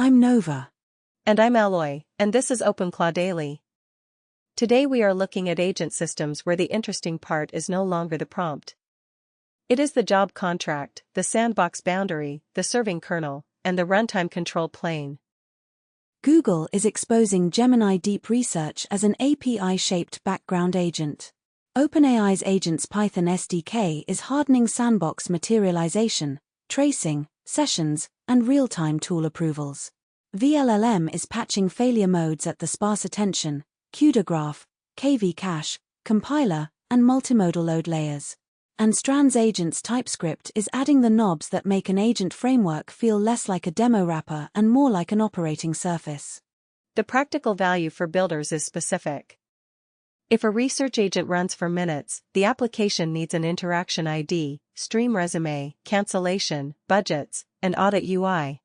I'm Nova. And I'm Alloy, and this is OpenClaw Daily. Today we are looking at agent systems where the interesting part is no longer the prompt. It is the job contract, the sandbox boundary, the serving kernel, and the runtime control plane. Google is exposing Gemini Deep Research as an API-shaped background agent. OpenAI's Agents Python SDK is hardening sandbox materialization, tracing, sessions, and real-time tool approvals. vLLM is patching failure modes at the sparse attention, CUDA graph, KV cache, compiler, and multimodal load layers. And Strands TypeScript is adding the knobs that make an agent framework feel less like a demo wrapper and more like an operating surface. The practical value for builders is specific. If a research agent runs for minutes, the application needs an interaction ID, stream resume, cancellation, budgets, and audit UI.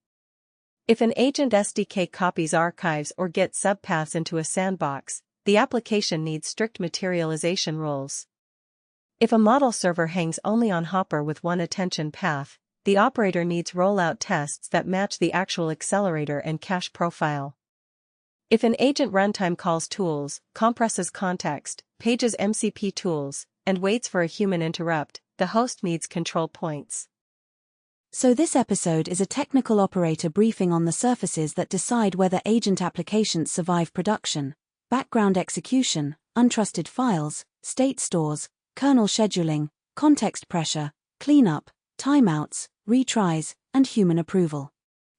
If an agent SDK copies archives or gets subpaths into a sandbox, the application needs strict materialization rules. If a model server hangs only on Hopper with one attention path, the operator needs rollout tests that match the actual accelerator and cache profile. If an agent runtime calls tools, compresses context, pages MCP tools, and waits for a human interrupt, the host needs control points. So this episode is a technical operator briefing on the surfaces that decide whether agent applications survive production: background execution, untrusted files, state stores, kernel scheduling, context pressure, cleanup, timeouts, retries, and human approval.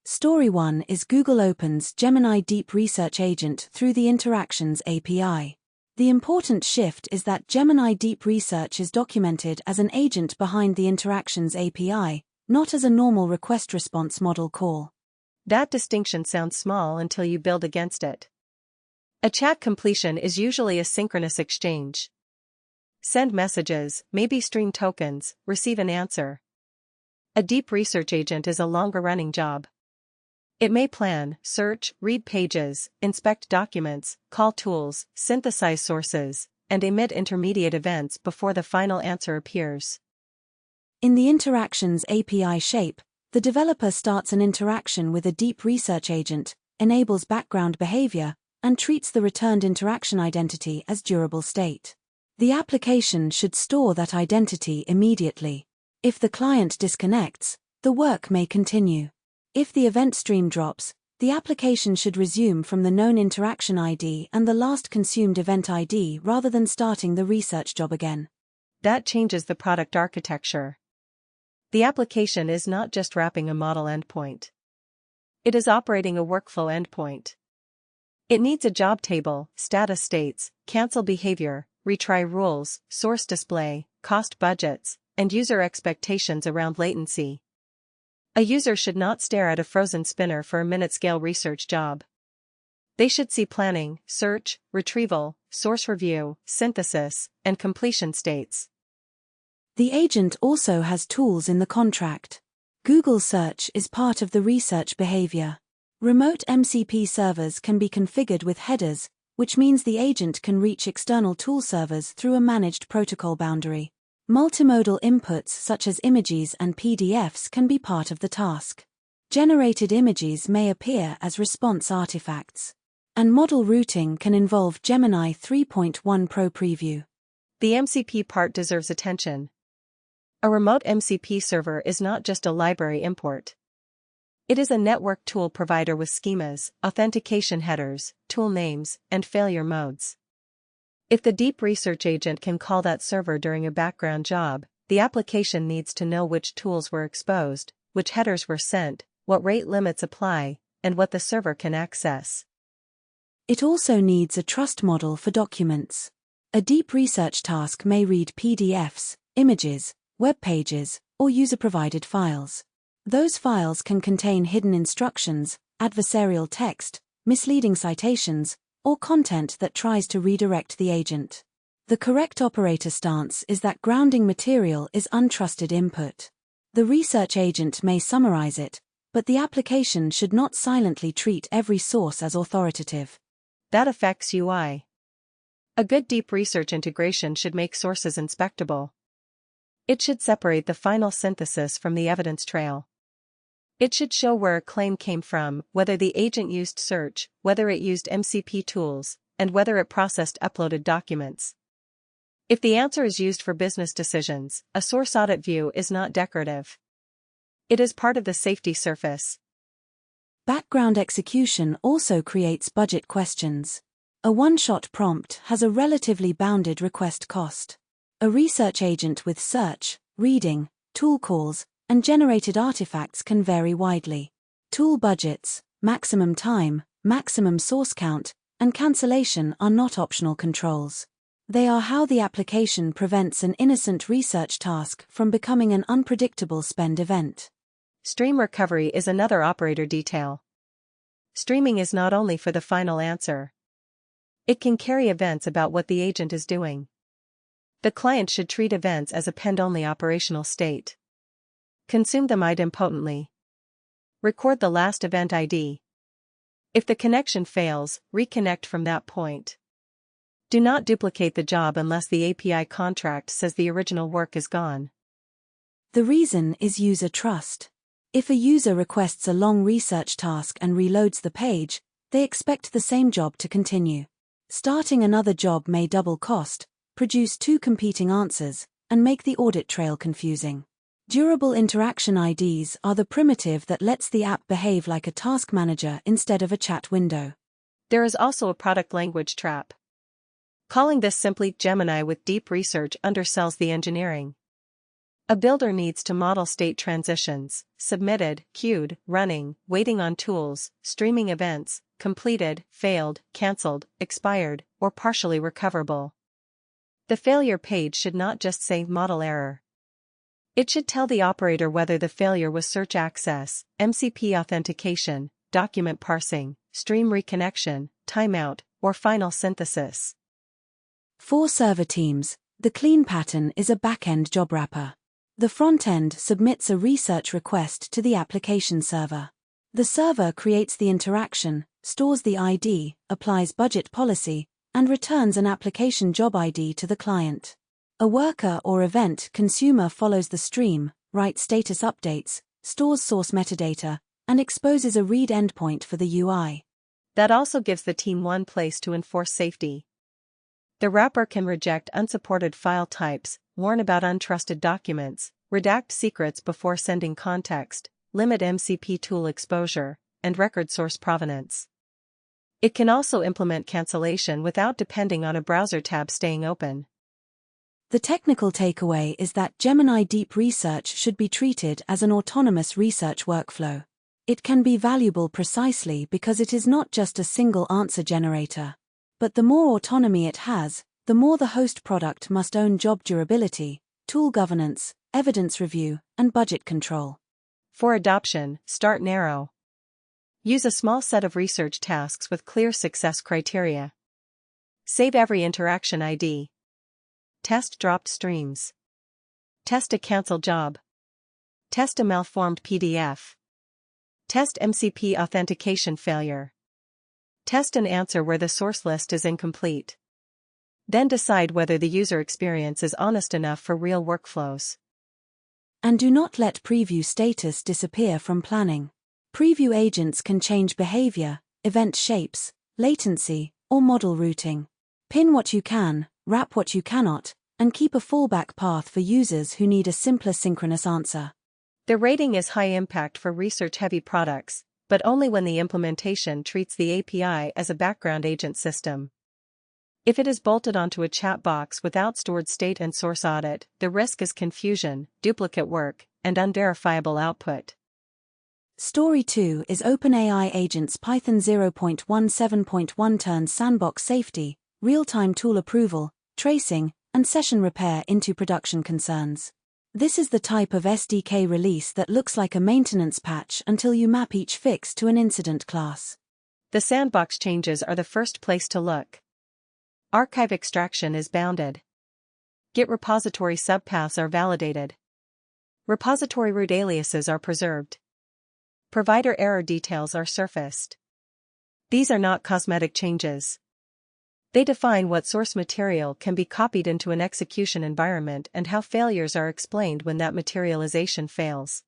Story 1 is Google opens Gemini Deep Research Agent through the Interactions API. The important shift is that Gemini Deep Research is documented as an agent behind the Interactions API, not as a normal request-response model call. That distinction sounds small until you build against it. A chat completion is usually a synchronous exchange. Send messages, maybe stream tokens, receive an answer. A deep research agent is a longer-running job. It may plan, search, read pages, inspect documents, call tools, synthesize sources, and emit intermediate events before the final answer appears. In the Interactions API shape, the developer starts an interaction with a deep research agent, enables background behavior, and treats the returned interaction identity as durable state. The application should store that identity immediately. If the client disconnects, the work may continue. If the event stream drops, the application should resume from the known interaction ID and the last consumed event ID rather than starting the research job again. That changes the product architecture. The application is not just wrapping a model endpoint. It is operating a workflow endpoint. It needs a job table, status states, cancel behavior, retry rules, source display, cost budgets, and user expectations around latency. A user should not stare at a frozen spinner for a minute-scale research job. They should see planning, search, retrieval, source review, synthesis, and completion states. The agent also has tools in the contract. Google Search is part of the research behavior. Remote MCP servers can be configured with headers, which means the agent can reach external tool servers through a managed protocol boundary. Multimodal inputs such as images and PDFs can be part of the task. Generated images may appear as response artifacts. And model routing can involve Gemini 3.1 Pro Preview. The MCP part deserves attention. A remote MCP server is not just a library import. It is a network tool provider with schemas, authentication headers, tool names, and failure modes. If the deep research agent can call that server during a background job, the application needs to know which tools were exposed, which headers were sent, what rate limits apply, and what the server can access. It also needs a trust model for documents. A deep research task may read PDFs, images, web pages, or user-provided files. Those files can contain hidden instructions, adversarial text, misleading citations, or content that tries to redirect the agent. The correct operator stance is that grounding material is untrusted input. The research agent may summarize it, but the application should not silently treat every source as authoritative. That affects UI. A good deep research integration should make sources inspectable. It should separate the final synthesis from the evidence trail. It should show where a claim came from, whether the agent used search, whether it used MCP tools, and whether it processed uploaded documents. If the answer is used for business decisions, a source audit view is not decorative. It is part of the safety surface. Background execution also creates budget questions. A one-shot prompt has a relatively bounded request cost. A research agent with search, reading, tool calls, and generated artifacts can vary widely. Tool budgets, maximum time, maximum source count, and cancellation are not optional controls. They are how the application prevents an innocent research task from becoming an unpredictable spend event. Stream recovery is another operator detail. Streaming is not only for the final answer. It can carry events about what the agent is doing. The client should treat events as append-only operational state. Consume them idempotently. Record the last event ID. If the connection fails, reconnect from that point. Do not duplicate the job unless the API contract says the original work is gone. The reason is user trust. If a user requests a long research task and reloads the page, they expect the same job to continue. Starting another job may double cost, produce two competing answers, and make the audit trail confusing. Durable interaction IDs are the primitive that lets the app behave like a task manager instead of a chat window. There is also a product language trap. Calling this simply Gemini with deep research undersells the engineering. A builder needs to model state transitions: submitted, queued, running, waiting on tools, streaming events, completed, failed, cancelled, expired, or partially recoverable. The failure page should not just say model error. It should tell the operator whether the failure was search access, MCP authentication, document parsing, stream reconnection, timeout, or final synthesis. For server teams, the clean pattern is a back-end job wrapper. The front-end submits a research request to the application server. The server creates the interaction, stores the ID, applies budget policy, and returns an application job ID to the client. A worker or event consumer follows the stream, writes status updates, stores source metadata, and exposes a read endpoint for the UI. That also gives the team one place to enforce safety. The wrapper can reject unsupported file types, warn about untrusted documents, redact secrets before sending context, limit MCP tool exposure, and record source provenance. It can also implement cancellation without depending on a browser tab staying open. The technical takeaway is that Gemini Deep Research should be treated as an autonomous research workflow. It can be valuable precisely because it is not just a single answer generator. But the more autonomy it has, the more the host product must own job durability, tool governance, evidence review, and budget control. For adoption, start narrow. Use a small set of research tasks with clear success criteria. Save every interaction ID. Test dropped streams. Test a cancel job. Test a malformed PDF. Test MCP authentication failure. Test an answer where the source list is incomplete. Then decide whether the user experience is honest enough for real workflows. And do not let preview status disappear from planning. Preview agents can change behavior, event shapes, latency, or model routing. Pin what you can, wrap what you cannot, and keep a fallback path for users who need a simpler synchronous answer. The rating is high impact for research-heavy products, but only when the implementation treats the API as a background agent system. If it is bolted onto a chat box without stored state and source audit, the risk is confusion, duplicate work, and unverifiable output. Story 2 is OpenAI Agents Python 0.17.1 turns sandbox safety, real-time tool approval, tracing, and session repair into production concerns. This is the type of SDK release that looks like a maintenance patch until you map each fix to an incident class. The sandbox changes are the first place to look. Archive extraction is bounded. Git repository subpaths are validated. Repository root aliases are preserved. Provider error details are surfaced. These are not cosmetic changes. They define what source material can be copied into an execution environment and how failures are explained when that materialization fails.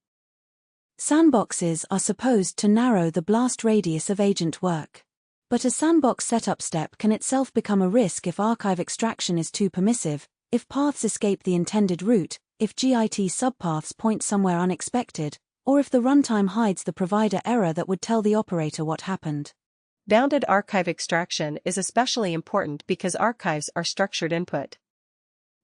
Sandboxes are supposed to narrow the blast radius of agent work. But a sandbox setup step can itself become a risk if archive extraction is too permissive, if paths escape the intended route, if GIT subpaths point somewhere unexpected, or if the runtime hides the provider error that would tell the operator what happened. Bounded archive extraction is especially important because archives are structured input.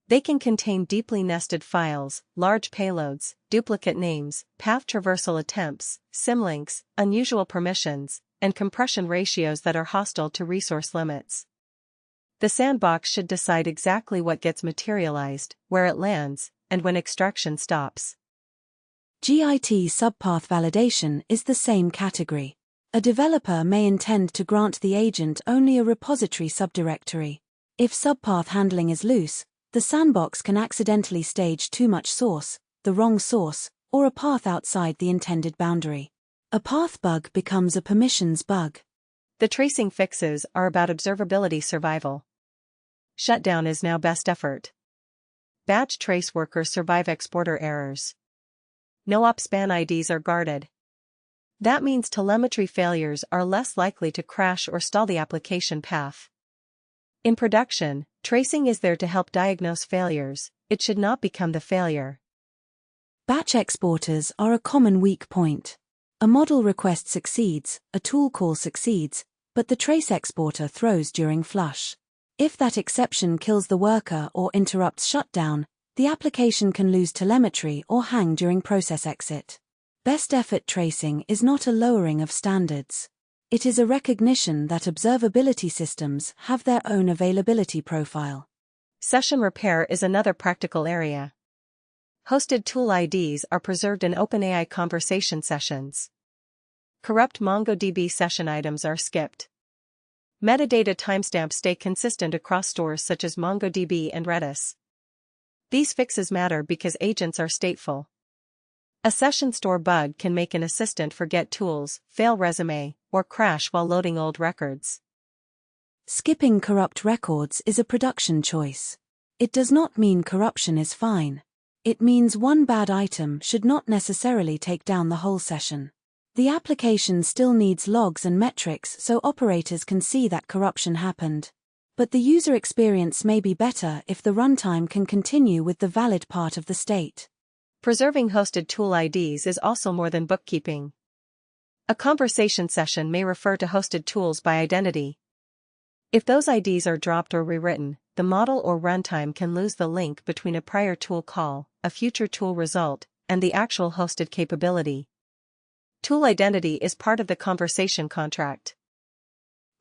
They can contain deeply nested files, large payloads, duplicate names, path traversal attempts, symlinks, unusual permissions, and compression ratios that are hostile to resource limits. The sandbox should decide exactly what gets materialized, where it lands, and when extraction stops. GIT subpath validation is the same category. A developer may intend to grant the agent only a repository subdirectory. If subpath handling is loose, the sandbox can accidentally stage too much source, the wrong source, or a path outside the intended boundary. A path bug becomes a permissions bug. The tracing fixes are about observability survival. Shutdown is now best effort. Batch trace workers survive exporter errors. No-op span IDs are guarded. That means telemetry failures are less likely to crash or stall the application path. In production, tracing is there to help diagnose failures, it should not become the failure. Batch exporters are a common weak point. A model request succeeds, a tool call succeeds, but the trace exporter throws during flush. If that exception kills the worker or interrupts shutdown, the application can lose telemetry or hang during process exit. Best effort tracing is not a lowering of standards. It is a recognition that observability systems have their own availability profile. Session repair is another practical area. Hosted tool IDs are preserved in OpenAI conversation sessions. Corrupt MongoDB session items are skipped. Metadata timestamps stay consistent across stores such as MongoDB and Redis. These fixes matter because agents are stateful. A session store bug can make an assistant forget tools, fail resume, or crash while loading old records. Skipping corrupt records is a production choice. It does not mean corruption is fine. It means one bad item should not necessarily take down the whole session. The application still needs logs and metrics so operators can see that corruption happened. But the user experience may be better if the runtime can continue with the valid part of the state. Preserving hosted tool IDs is also more than bookkeeping. A conversation session may refer to hosted tools by identity. If those IDs are dropped or rewritten, the model or runtime can lose the link between a prior tool call, a future tool result, and the actual hosted capability. Tool identity is part of the conversation contract.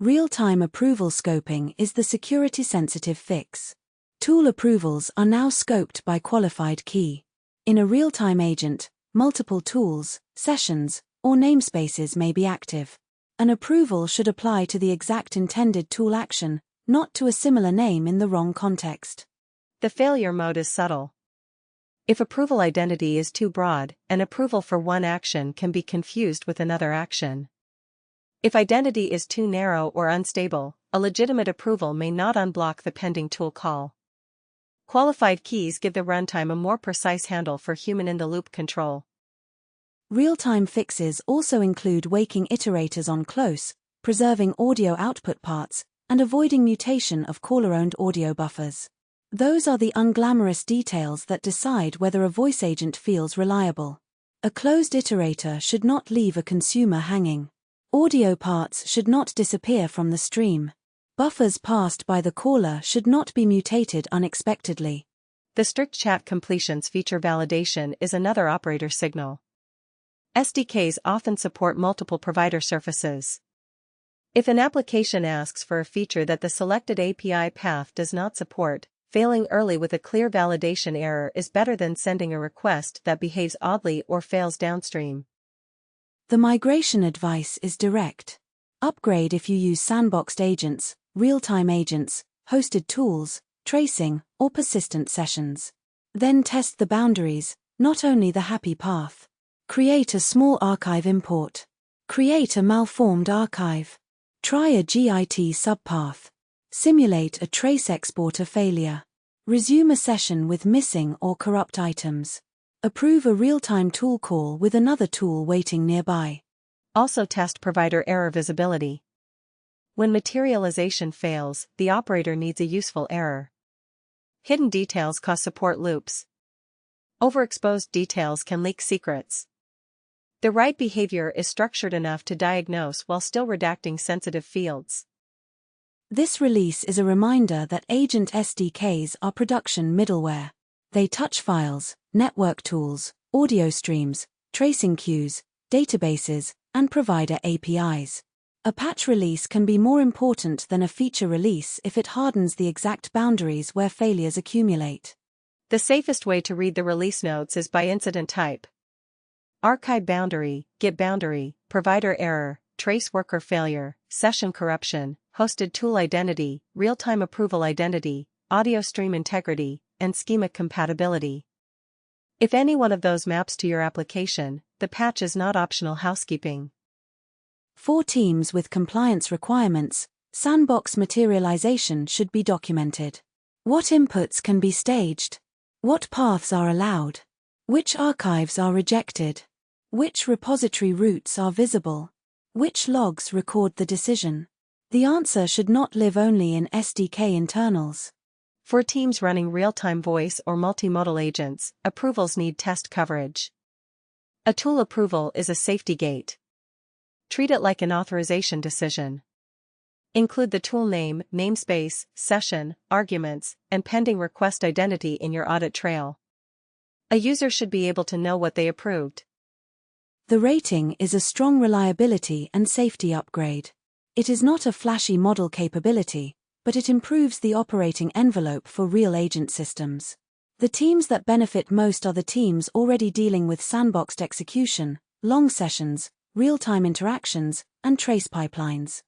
Real-time approval scoping is the security-sensitive fix. Tool approvals are now scoped by qualified key. In a real-time agent, multiple tools, sessions, or namespaces may be active. An approval should apply to the exact intended tool action, not to a similar name in the wrong context. The failure mode is subtle. If approval identity is too broad, an approval for one action can be confused with another action. If identity is too narrow or unstable, a legitimate approval may not unblock the pending tool call. Qualified keys give the runtime a more precise handle for human-in-the-loop control. Real-time fixes also include waking iterators on close, preserving audio output parts, and avoiding mutation of caller-owned audio buffers. Those are the unglamorous details that decide whether a voice agent feels reliable. A closed iterator should not leave a consumer hanging. Audio parts should not disappear from the stream. Buffers passed by the caller should not be mutated unexpectedly. The strict chat completions feature validation is another operator signal. SDKs often support multiple provider surfaces. If an application asks for a feature that the selected API path does not support, failing early with a clear validation error is better than sending a request that behaves oddly or fails downstream. The migration advice is direct. Upgrade if you use sandboxed agents, real-time agents, hosted tools, tracing, or persistent sessions. Then test the boundaries, not only the happy path. Create a small archive import. Create a malformed archive. Try a GIT subpath. Simulate a trace exporter failure. Resume a session with missing or corrupt items. Approve a real-time tool call with another tool waiting nearby. Also test provider error visibility. When materialization fails, the operator needs a useful error. Hidden details cause support loops. Overexposed details can leak secrets. The right behavior is structured enough to diagnose while still redacting sensitive fields. This release is a reminder that agent SDKs are production middleware. They touch files, network tools, audio streams, tracing queues, databases, and provider APIs. A patch release can be more important than a feature release if it hardens the exact boundaries where failures accumulate. The safest way to read the release notes is by incident type. Archive boundary, Git boundary, provider error, trace worker failure, session corruption, hosted tool identity, real-time approval identity, audio stream integrity, and schema compatibility. If any one of those maps to your application, the patch is not optional housekeeping. For teams with compliance requirements, sandbox materialization should be documented. What inputs can be staged? What paths are allowed? Which archives are rejected? Which repository routes are visible? Which logs record the decision? The answer should not live only in SDK internals. For teams running real-time voice or multimodal agents, approvals need test coverage. A tool approval is a safety gate. Treat it like an authorization decision. Include the tool name, namespace, session, arguments, and pending request identity in your audit trail. A user should be able to know what they approved. The rating is a strong reliability and safety upgrade. It is not a flashy model capability, but it improves the operating envelope for real agent systems. The teams that benefit most are the teams already dealing with sandboxed execution, long sessions, real-time interactions, and trace pipelines.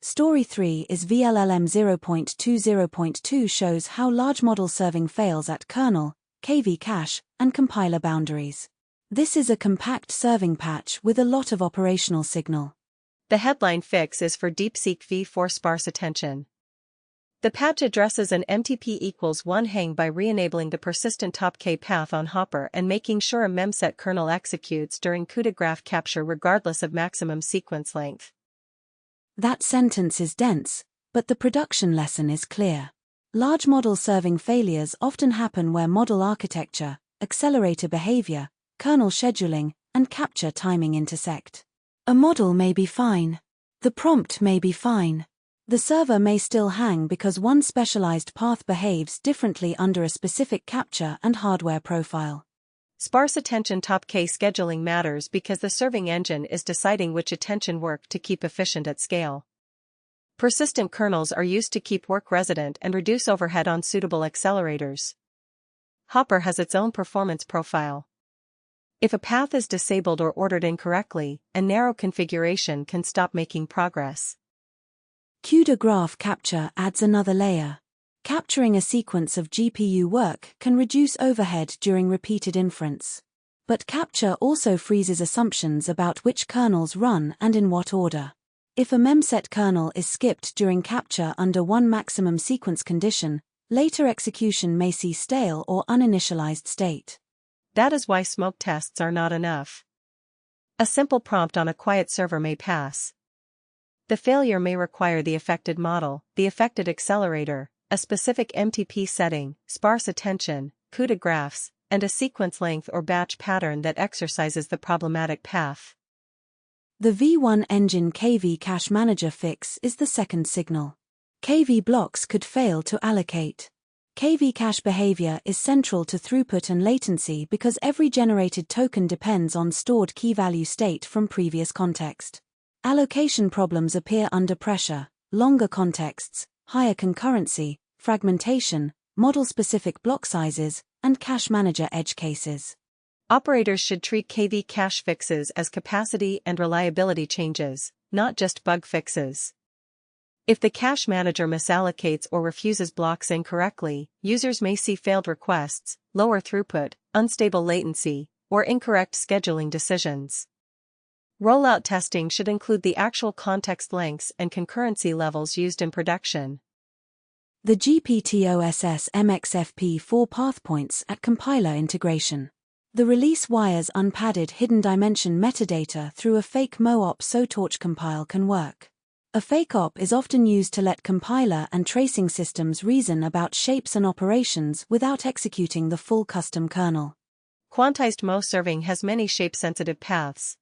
Story 3 is vLLM 0.20.2 shows how large model serving fails at kernel, KV cache, and compiler boundaries. This is a compact serving patch with a lot of operational signal. The headline fix is for DeepSeek v4 sparse attention. The patch addresses an MTP equals 1 hang by re-enabling the persistent top K path on Hopper and making sure a memset kernel executes during coup de graph capture regardless of maximum sequence length. That sentence is dense, but the production lesson is clear. Large model serving failures often happen where model architecture, accelerator behavior, kernel scheduling, and capture timing intersect. A model may be fine. The prompt may be fine. The server may still hang because one specialized path behaves differently under a specific capture and hardware profile. Sparse attention top K scheduling matters because the serving engine is deciding which attention work to keep efficient at scale. Persistent kernels are used to keep work resident and reduce overhead on suitable accelerators. Hopper has its own performance profile. If a path is disabled or ordered incorrectly, a narrow configuration can stop making progress. Coup de graph capture adds another layer. Capturing a sequence of GPU work can reduce overhead during repeated inference. But capture also freezes assumptions about which kernels run and in what order. If a memset kernel is skipped during capture under one maximum sequence condition, later execution may see stale or uninitialized state. That is why smoke tests are not enough. A simple prompt on a quiet server may pass. The failure may require the affected model, the affected accelerator, a specific MTP setting, sparse attention, coup de graphs, and a sequence length or batch pattern that exercises the problematic path. The V1 engine KV cache manager fix is the second signal. KV blocks could fail to allocate. KV cache behavior is central to throughput and latency because every generated token depends on stored key-value state from previous context. Allocation problems appear under pressure: longer contexts, higher concurrency, fragmentation, model-specific block sizes, and cache manager edge cases. Operators should treat KV cache fixes as capacity and reliability changes, not just bug fixes. If the cache manager misallocates or refuses blocks incorrectly, users may see failed requests, lower throughput, unstable latency, or incorrect scheduling decisions. Rollout testing should include the actual context lengths and concurrency levels used in production. The GPTOSS MXFP4 path points at compiler integration. The release wires unpadded hidden dimension metadata through a fake MOOP so torch compile can work. A fake op is often used to let compiler and tracing systems reason about shapes and operations without executing the full custom kernel. Quantized MO serving has many shape-sensitive paths.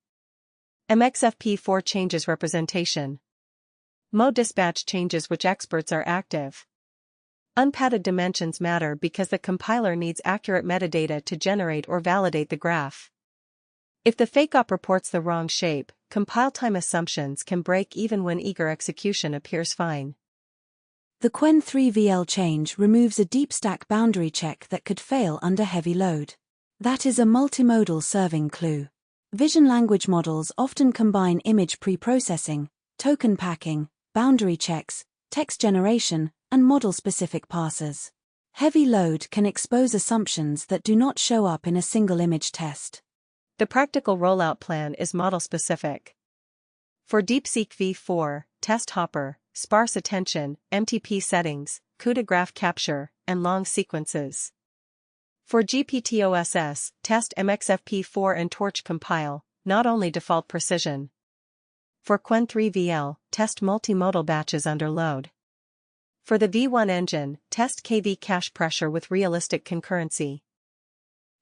MXFP4 changes representation. MO dispatch changes which experts are active. Unpadded dimensions matter because the compiler needs accurate metadata to generate or validate the graph. If the fake op reports the wrong shape, compile time assumptions can break even when eager execution appears fine. The Qwen3VL change removes a deep stack boundary check that could fail under heavy load. That is a multimodal serving clue. Vision language models often combine image preprocessing, token packing, boundary checks, text generation, and model-specific parsers. Heavy load can expose assumptions that do not show up in a single image test. The practical rollout plan is model-specific. For DeepSeek v4, test hopper, sparse attention, MTP settings, CUDA graph capture, and long sequences. For GPTOSS, test MXFP4 and torch compile, not only default precision. For Qwen3VL, test multimodal batches under load. For the V1 engine, test KV cache pressure with realistic concurrency.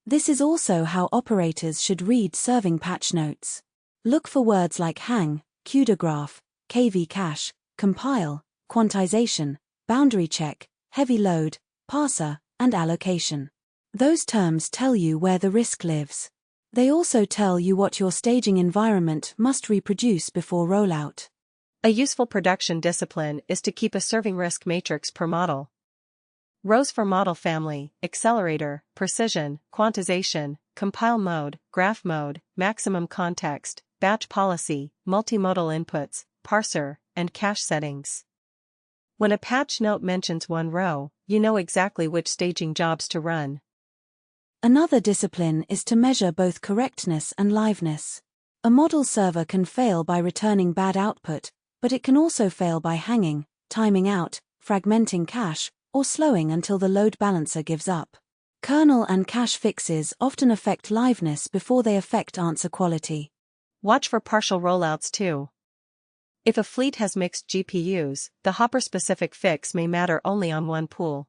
This is also how operators should read serving patch notes. Look for words like hang, CUDA graph, KV cache, compile, quantization, boundary check, heavy load, parser, and allocation. Those terms tell you where the risk lives. They also tell you what your staging environment must reproduce before rollout. A useful production discipline is to keep a serving risk matrix per model. Rows for model family, accelerator, precision, quantization, compile mode, graph mode, maximum context, batch policy, multimodal inputs, parser, and cache settings. When a patch note mentions one row, you know exactly which staging jobs to run. Another discipline is to measure both correctness and liveness. A model server can fail by returning bad output, but it can also fail by hanging, timing out, fragmenting cache, or slowing until the load balancer gives up. Kernel and cache fixes often affect liveness before they affect answer quality. Watch for partial rollouts too. If a fleet has mixed GPUs, the hopper-specific fix may matter only on one pool.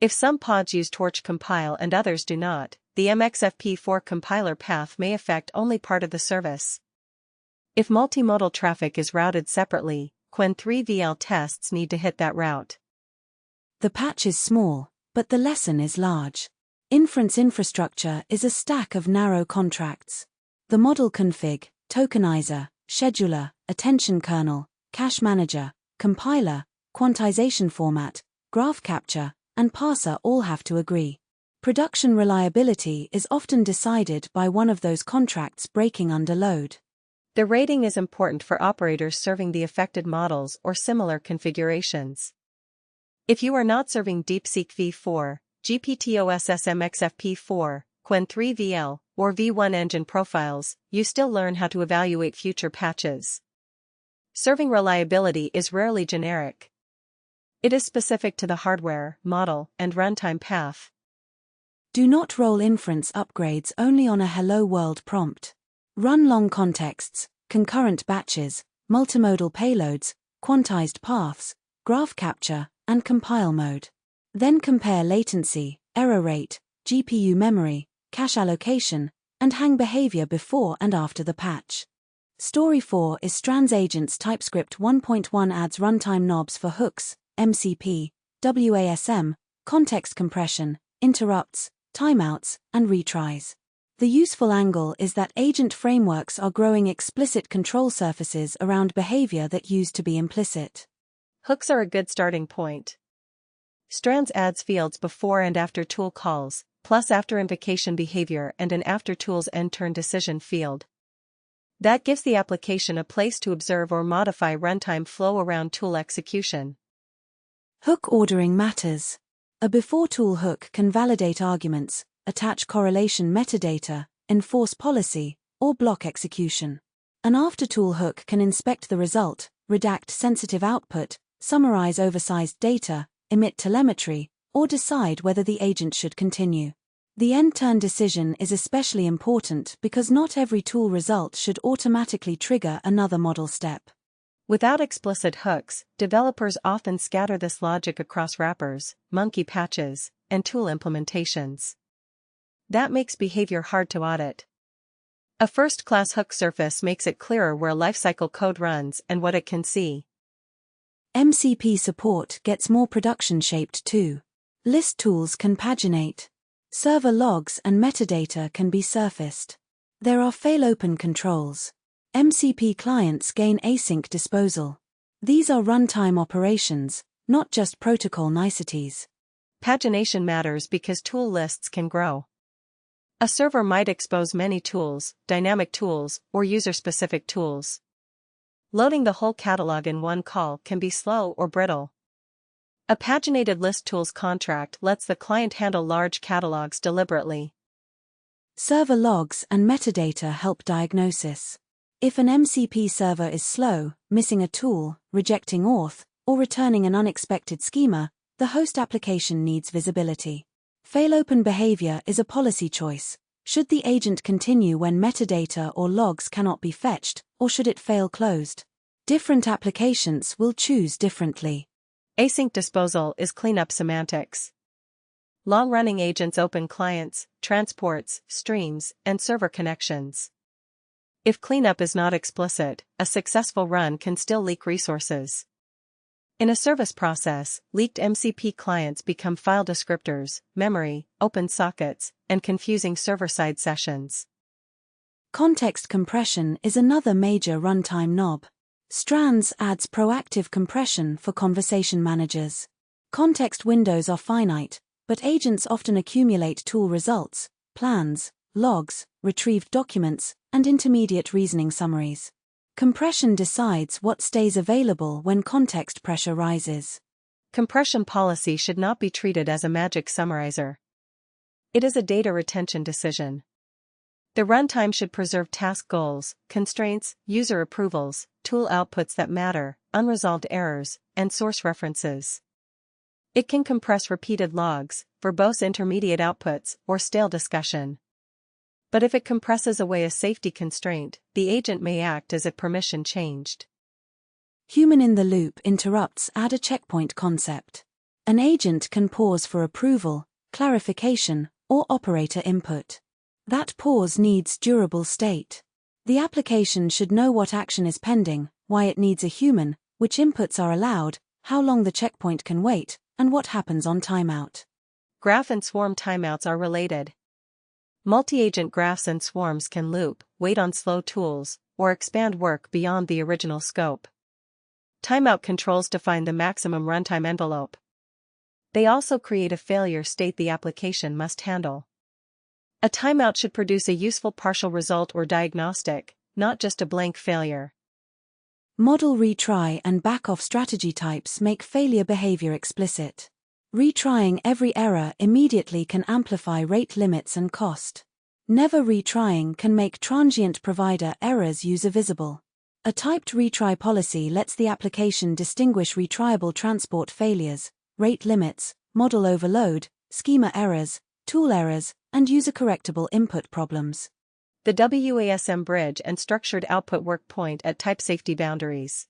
If some pods use torch compile and others do not, the MXFP4 compiler path may affect only part of the service. If multimodal traffic is routed separately, Qwen3VL tests need to hit that route. The patch is small, but the lesson is large. Inference infrastructure is a stack of narrow contracts. The model config, tokenizer, scheduler, attention kernel, cache manager, compiler, quantization format, graph capture, and parser all have to agree. Production reliability is often decided by one of those contracts breaking under load. The rating is important for operators serving the affected models or similar configurations. If you are not serving DeepSeek v4, GPTOSS MXFP4, Qwen3VL, or V1 engine profiles, you still learn how to evaluate future patches. Serving reliability is rarely generic. It is specific to the hardware, model, and runtime path. Do not roll inference upgrades only on a hello world prompt. Run long contexts, concurrent batches, multimodal payloads, quantized paths, graph capture, and compile mode. Then compare latency, error rate, GPU memory, cache allocation, and hang behavior before and after the patch. Story 4 is Strands Agents TypeScript 1.1 adds runtime knobs for hooks, MCP, WASM, context compression, interrupts, timeouts, and retries. The useful angle is that agent frameworks are growing explicit control surfaces around behavior that used to be implicit. Hooks are a good starting point. Strands adds fields before and after tool calls, plus after invocation behavior and an after tool's end turn decision field. That gives the application a place to observe or modify runtime flow around tool execution. Hook ordering matters. A before tool hook can validate arguments, attach correlation metadata, enforce policy, or block execution. An after tool hook can inspect the result, redact sensitive output, summarize oversized data, emit telemetry, or decide whether the agent should continue. The end-turn decision is especially important because not every tool result should automatically trigger another model step. Without explicit hooks, developers often scatter this logic across wrappers, monkey patches, and tool implementations. That makes behavior hard to audit. A first-class hook surface makes it clearer where lifecycle code runs and what it can see. MCP support gets more production-shaped too. List tools can paginate. Server logs and metadata can be surfaced. There are fail-open controls. MCP clients gain async disposal. These are runtime operations, not just protocol niceties. Pagination matters because tool lists can grow. A server might expose many tools, dynamic tools, or user-specific tools. Loading the whole catalog in one call can be slow or brittle. A paginated list tools contract lets the client handle large catalogs deliberately. Server logs and metadata help diagnosis. If an MCP server is slow, missing a tool, rejecting auth, or returning an unexpected schema, the host application needs visibility. Fail-open behavior is a policy choice. Should the agent continue when metadata or logs cannot be fetched, or should it fail closed? Different applications will choose differently. Async disposal is cleanup semantics. Long-running agents open clients, transports, streams, and server connections. If cleanup is not explicit, a successful run can still leak resources. In a service process, leaked MCP clients become file descriptors, memory, open sockets, and confusing server-side sessions. Context compression is another major runtime knob. Strands adds proactive compression for conversation managers. Context windows are finite, but agents often accumulate tool results, plans, logs, retrieved documents, and intermediate reasoning summaries. Compression decides what stays available when context pressure rises. Compression policy should not be treated as a magic summarizer. It is a data retention decision. The runtime should preserve task goals, constraints, user approvals, tool outputs that matter, unresolved errors, and source references. It can compress repeated logs, verbose intermediate outputs, or stale discussion. But if it compresses away a safety constraint, the agent may act as if permission changed. Human-in-the-loop interrupts add a checkpoint concept. An agent can pause for approval, clarification, or operator input. That pause needs durable state. The application should know what action is pending, why it needs a human, which inputs are allowed, how long the checkpoint can wait, and what happens on timeout. Graph and swarm timeouts are related. Multi-agent graphs and swarms can loop, wait on slow tools, or expand work beyond the original scope. Timeout controls define the maximum runtime envelope. They also create a failure state the application must handle. A timeout should produce a useful partial result or diagnostic, not just a blank failure. Model retry and back-off strategy types make failure behavior explicit. Retrying every error immediately can amplify rate limits and cost. Never retrying can make transient provider errors user-visible. A typed retry policy lets the application distinguish retryable transport failures, rate limits, model overload, schema errors, tool errors, and user-correctable input problems. The WASM bridge and structured output work point at type safety boundaries.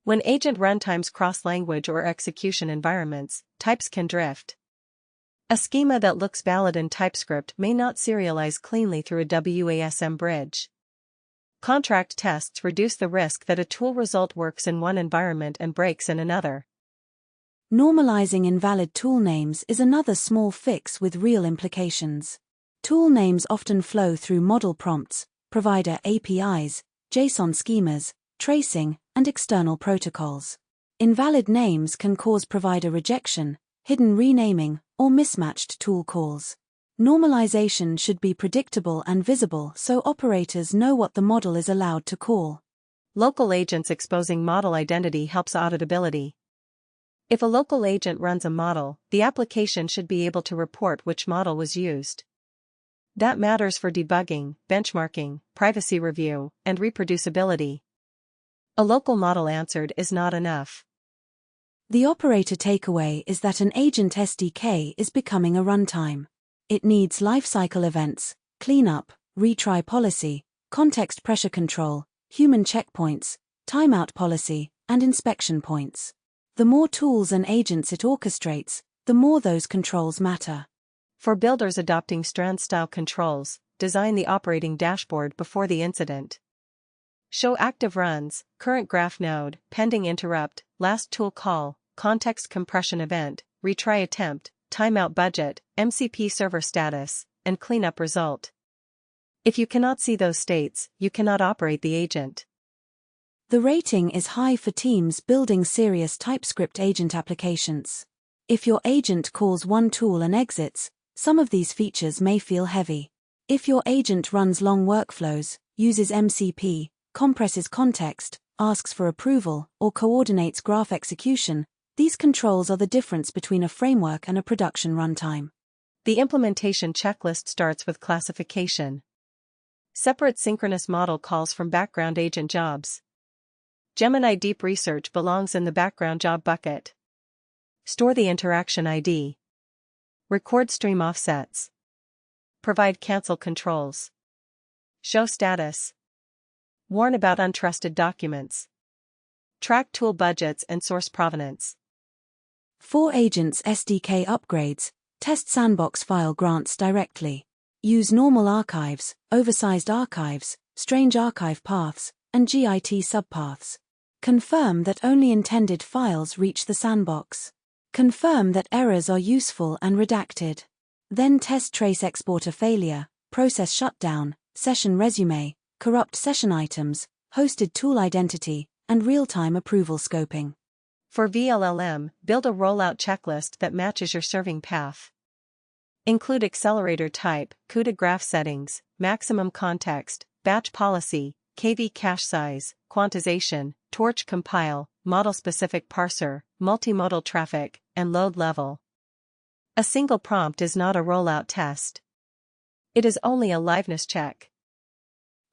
When agent runtimes cross language or execution environments, types can drift. A schema that looks valid in TypeScript may not serialize cleanly through a WASM bridge. Contract tests reduce the risk that a tool result works in one environment and breaks in another. Normalizing invalid tool names is another small fix with real implications. Tool names often flow through model prompts, provider APIs, JSON schemas, tracing, and external protocols. Invalid names can cause provider rejection, hidden renaming, or mismatched tool calls. Normalization should be predictable and visible so operators know what the model is allowed to call. Local agents exposing model identity helps auditability. If a local agent runs a model, the application should be able to report which model was used. That matters for debugging, benchmarking, privacy review, and reproducibility. A local model answered is not enough. The operator takeaway is that an agent SDK is becoming a runtime. It needs lifecycle events, cleanup, retry policy, context pressure control, human checkpoints, timeout policy, and inspection points. The more tools and agents it orchestrates, the more those controls matter. For builders adopting Strands-style controls, design the operating dashboard before the incident. Show active runs, current graph node, pending interrupt, last tool call, context compression event, retry attempt, timeout budget, MCP server status, and cleanup result. If you cannot see those states, you cannot operate the agent. The rating is high for teams building serious TypeScript agent applications. If your agent calls one tool and exits, some of these features may feel heavy. If your agent runs long workflows, uses MCP, compresses context, asks for approval, or coordinates graph execution, these controls are the difference between a framework and a production runtime. The implementation checklist starts with classification. Separate synchronous model calls from background agent jobs. Gemini Deep Research belongs in the background job bucket. Store the interaction ID. Record stream offsets. Provide cancel controls. Show status. Warn about untrusted documents. Track tool budgets and source provenance. For agents SDK upgrades, test Sandbox file grants directly. Use normal archives, oversized archives, strange archive paths, and GIT subpaths. Confirm that only intended files reach the sandbox. Confirm that errors are useful and redacted. Then test trace exporter failure, process shutdown, session resume, corrupt session items, hosted tool identity, and real-time approval scoping. For vLLM, build a rollout checklist that matches your serving path. Include accelerator type, CUDA graph settings, maximum context, batch policy, KV cache size, quantization, torch compile, model-specific parser, multimodal traffic, and load level. A single prompt is not a rollout test. It is only a liveness check.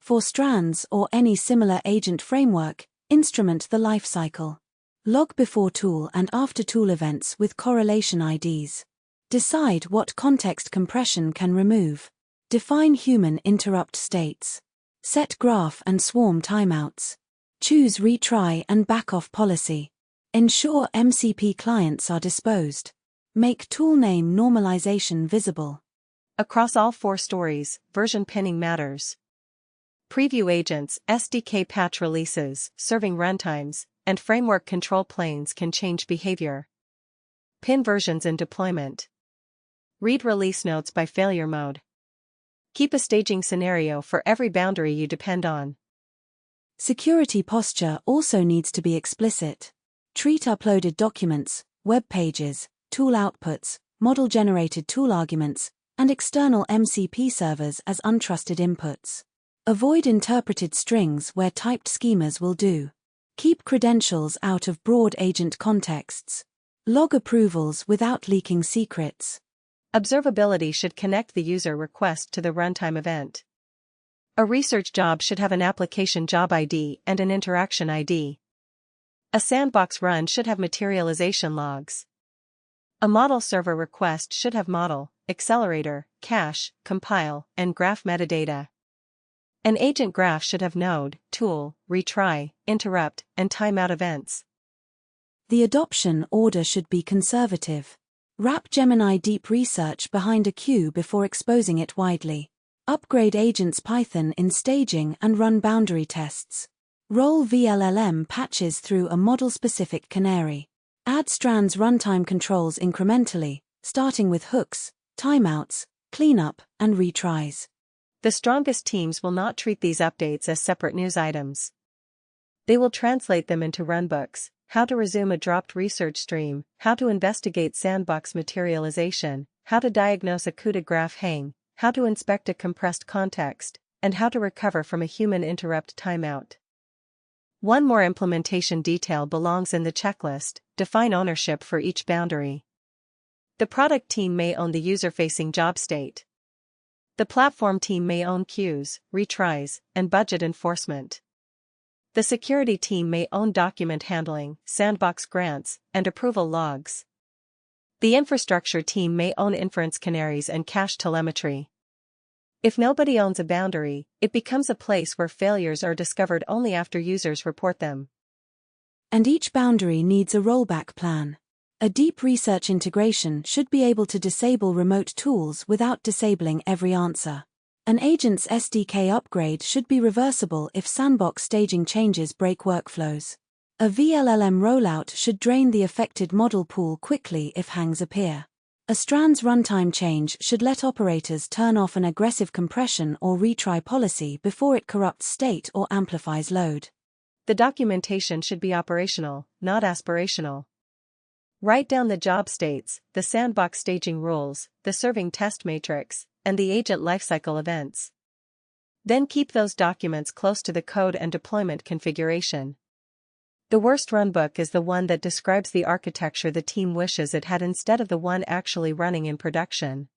For Strands or any similar agent framework, instrument the lifecycle. Log before tool and after tool events with correlation IDs. Decide what context compression can remove. Define human interrupt states. Set graph and swarm timeouts. Choose retry and backoff policy. Ensure MCP clients are disposed. Make tool name normalization visible. Across all 4 stories, version pinning matters. Preview agents, SDK patch releases, serving runtimes, and framework control planes can change behavior. Pin versions in deployment. Read release notes by failure mode. Keep a staging scenario for every boundary you depend on. Security posture also needs to be explicit. Treat uploaded documents, web pages, tool outputs, model-generated tool arguments, and external MCP servers as untrusted inputs. Avoid interpreted strings where typed schemas will do. Keep credentials out of broad agent contexts. Log approvals without leaking secrets. Observability should connect the user request to the runtime event. A research job should have an application job ID and an interaction ID. A sandbox run should have materialization logs. A model server request should have model, accelerator, cache, compile, and graph metadata. An agent graph should have node, tool, retry, interrupt, and timeout events. The adoption order should be conservative. Wrap Gemini Deep Research behind a queue before exposing it widely. Upgrade Agents Python in staging and run boundary tests. Roll vLLM patches through a model-specific canary. Add Strands runtime controls incrementally, starting with hooks, timeouts, cleanup, and retries. The strongest teams will not treat these updates as separate news items. They will translate them into runbooks: how to resume a dropped research stream, how to investigate sandbox materialization, how to diagnose a CUDA graph hang, how to inspect a compressed context, and how to recover from a human interrupt timeout. One more implementation detail belongs in the checklist: define ownership for each boundary. The product team may own the user-facing job state. The platform team may own queues, retries, and budget enforcement. The security team may own document handling, sandbox grants, and approval logs. The infrastructure team may own inference canaries and cache telemetry. If nobody owns a boundary, it becomes a place where failures are discovered only after users report them. And each boundary needs a rollback plan. A deep research integration should be able to disable remote tools without disabling every answer. An agent's SDK upgrade should be reversible if sandbox staging changes break workflows. A vLLM rollout should drain the affected model pool quickly if hangs appear. A Strands runtime change should let operators turn off an aggressive compression or retry policy before it corrupts state or amplifies load. The documentation should be operational, not aspirational. Write down the job states, the sandbox staging rules, the serving test matrix, and the agent lifecycle events. Then keep those documents close to the code and deployment configuration. The worst runbook is the one that describes the architecture the team wishes it had instead of the one actually running in production.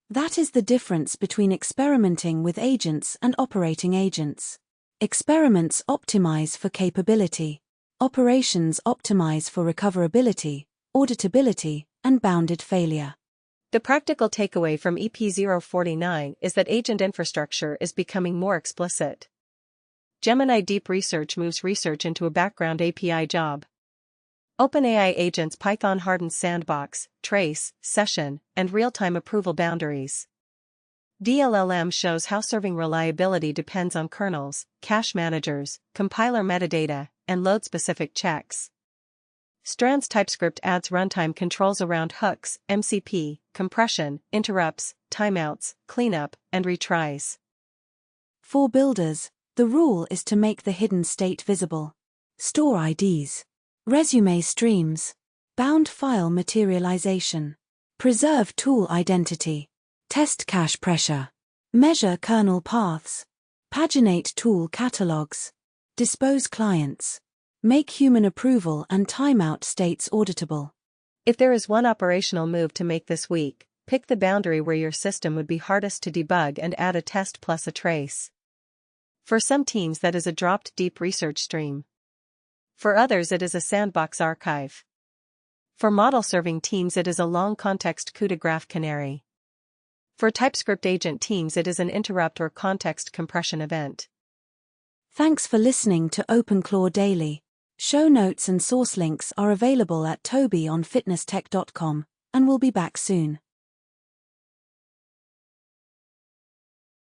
That is the difference between experimenting with agents and operating agents. Experiments optimize for capability. Operations optimize for recoverability, auditability, and bounded failure. The practical takeaway from EP049 is that agent infrastructure is becoming more explicit. Gemini Deep Research moves research into a background API job. OpenAI Agents Python hardens sandbox, trace, session, and real-time approval boundaries. vLLM shows how serving reliability depends on kernels, cache managers, compiler metadata, and load-specific checks. Strands TypeScript adds runtime controls around hooks, MCP, compression, interrupts, timeouts, cleanup, and retries. For builders, the rule is to make the hidden state visible. Store IDs. Resume streams. Bound file materialization. Preserve tool identity. Test cache pressure. Measure kernel paths. Paginate tool catalogs. Dispose clients. Make human approval and timeout states auditable. If there is one operational move to make this week, pick the boundary where your system would be hardest to debug and add a test plus a trace. For some teams that is a dropped deep research stream. For others it is a sandbox archive. For model-serving teams it is a long context coup de graph canary. For TypeScript agent teams it is an interrupt or context compression event. Thanks for listening to OpenClaw Daily. Show notes and source links are available at tobyonfitnesstech.com, and we'll be back soon.